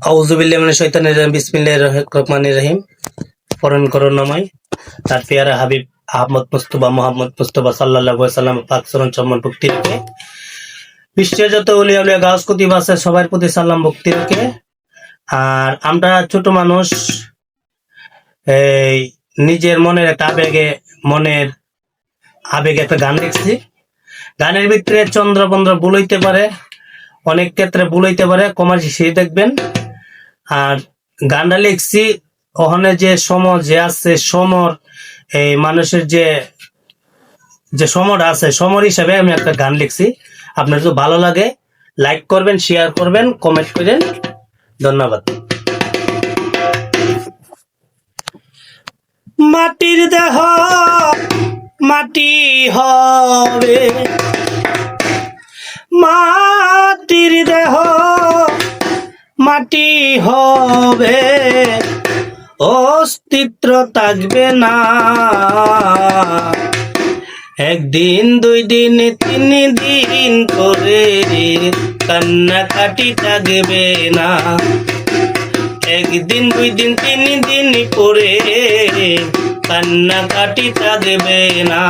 আউযু বিল্লাহি মিনাশ শাইতানির রাজিম বিসমিল্লাহির রহমানির রহিম। পরম করুণাময় তার পেয়ারা হাবিব আহমদ মুস্তফা সাল্লাল্লাহু আলাইহি ওয়াসাল্লাম পাক চরণ সম্মান ভক্তি রেখে বিশ্বের যত ওলিয়া উলিয়া গাছ কুতুব আছে সবার প্রতি সালাম ভক্তি রেখে। আর আমরা ছোট মানুষ, এই নিজের মনের একটা আবেগে একটা গান লিখছি। গানের ভিতরে চন্দ্রবন্দ্র ভুল হইতে পারে, অনেক ক্ষেত্রে ভুল হইতে পারে, কমার্শি সেই দেখবেন। আর গানটা লিখছি ওখানে যে যে আছে সমর, এই মানুষের যে সমর আছে, সমর হিসাবে আমি একটা গান লিখছি। আপনার যদি ভালো লাগে লাইক করবেন, শেয়ার করবেন, কমেন্ট করেন। ধন্যবাদ। মাটির দেহ মাটি হবে, মাটির দেহ মাটি হবে, অস্তিত্ব থাকবে না। একদিন দুই দিন তিন দিন করে কান্নাকাটি থাকবে না। একদিন দুই দিন তিন দিন করে কান্নাকাটি থাকবে না।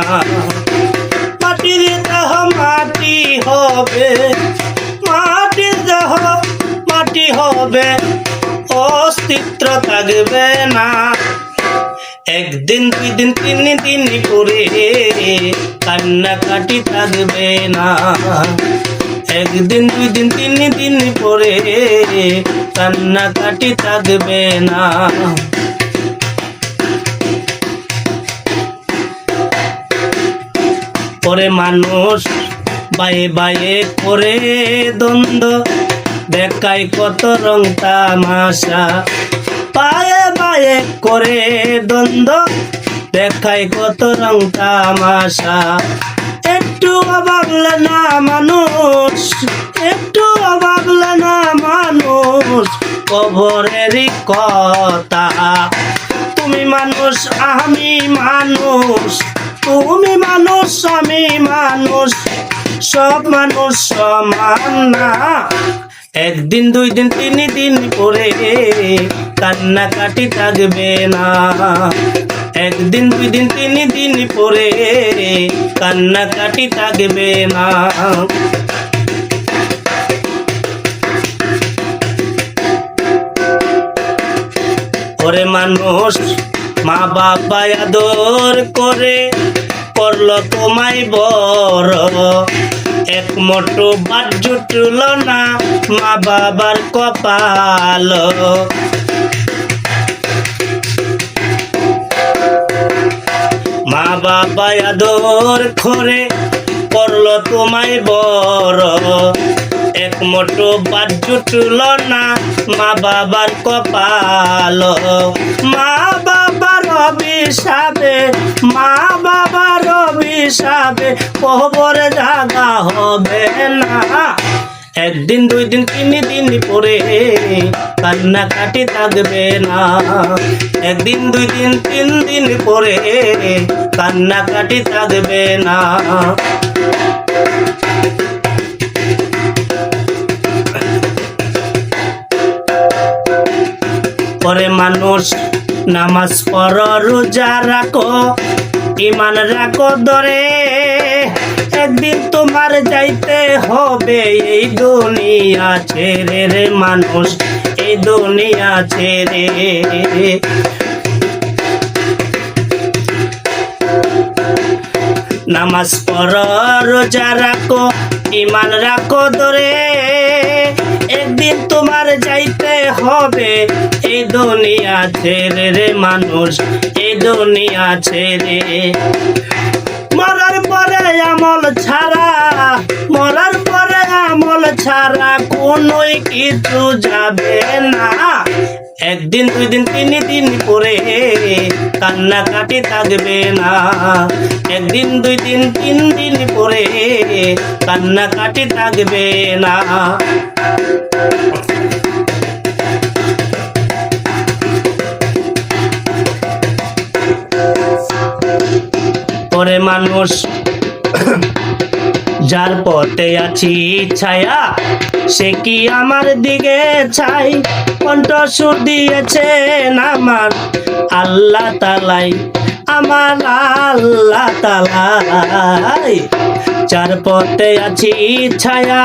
মাটির দেহ মাটি হবে, মাটির দেহ মাটি হবে, অস্তিত্ব থাকবে না। একদিন দুই দিন তিন দিন করে কান্নাকাটি থাকবে না। একদিন দুই দিন তিন দিন পরে কান্নাকাটি থাকবে না। পরে মানুষ বায়ে বায়ে করে দ্বন্দ্ব দেখায় কত রং তামাশা। বায়ে বায়ে করে দ্বন্দ্ব দেখায় কত রং তামাশা। একটু ভাবলে না মানুষ, একটু ভাবলে না মানুষ কবরেরই কথা। তুমি মানুষ আমি মানুষ, তুমি মানুষ আমি মানুষ, সব মানুষ সমান না। একদিন দুই দিন তিন দিন পরে কান্নাকাটি থাকবে না। একদিন দুই দিন তিন দিন পরে কান্নাকাটি থাকবে না। ওরে মানুষ মা বাবা আদর করে করলো তোমায় বড়, এক মুঠো ভাত জুটল না মা বাবার কপাল। মা বাবা আদর করে করলো তোমায় বড়, এক মুঠো ভাত জুটল না মা বাবার কপাল। মা বাবার অভিশাপে, মা বাবার অভিশাপে কবরে জায়গা হবে না। একদিন দুই দিন তিন দিন পরে কান্নাকাটি থাকবে না। একদিন দুই দিন তিন দিন পরে কান্নাকাটি থাকবে না। পরে মানুষ নামাজ পড়ো রোজা রাখো ইমান রাখো ধরে, একদিন তোমার যাইতে হবে এই দুনিয়া ছেড়ে রে মানুষ, এই দুনিয়া ছেড়ে। নামাজ পড়ো রোজা রাখো ইমান রাখো ধরে, একদিন তোমার যাইতে হবে এই দুনিয়া ছেড়ে রে মানুষ, এই দুনিয়া ছেড়ে। মরার পরে আমল ছাড়া, মরার পরে আমল ছাড়া কোনোই কিছু যাবে না। একদিন দুই দিন তিন দিন পরে কান্নাকাটি থাকবে না। একদিন দুই দিন তিন দিন পরে কান্নাকাটি থাকবে না। পরে মানুষ যার পথে পথে আছি ছায়া সে কি আমার দিকে ছাই কণ্ঠ সুর দিয়েছেন আমার আল্লাহ তালাই আমার আল্লাহ তালাই চার পথে আছি ছায়া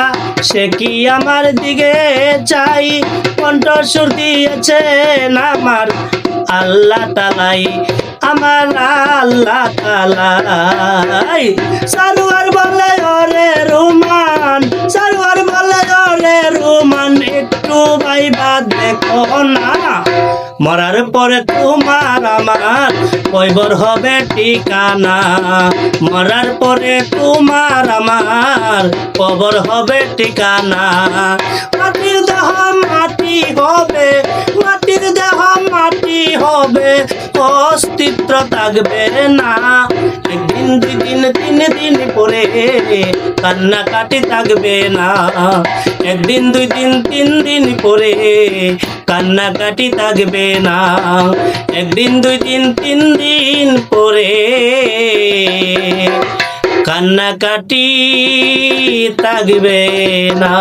সে কি আমার দিকে চাই কণ্ঠ সুর দিয়েছেন আমার আল্লাহ তালাই আমার আল্লাহ তালাই সারোয়ার বলে ওরে রুমান সারোয়ার বলে ওরে রুমান একটু ভাইবা দেখো না মরার পরে তোমার আমার কয়বর হবে ঠিকানা মরার পরে তোমার আমার কবর হবে ঠিকানা মাটির দেহ মাটি হবে মাটির দেহ মাটি হবে অস্তিত্ব থাকবে না একদিন দুই দিন তিন দিন পরে কান্নাকাটি থাকবে না একদিন দুই দিন তিন দিন পরে কান্নাকাটি থাকবে না একদিন দুই দিন তিন দিন পরে কান্নাকাটি থাকবে না।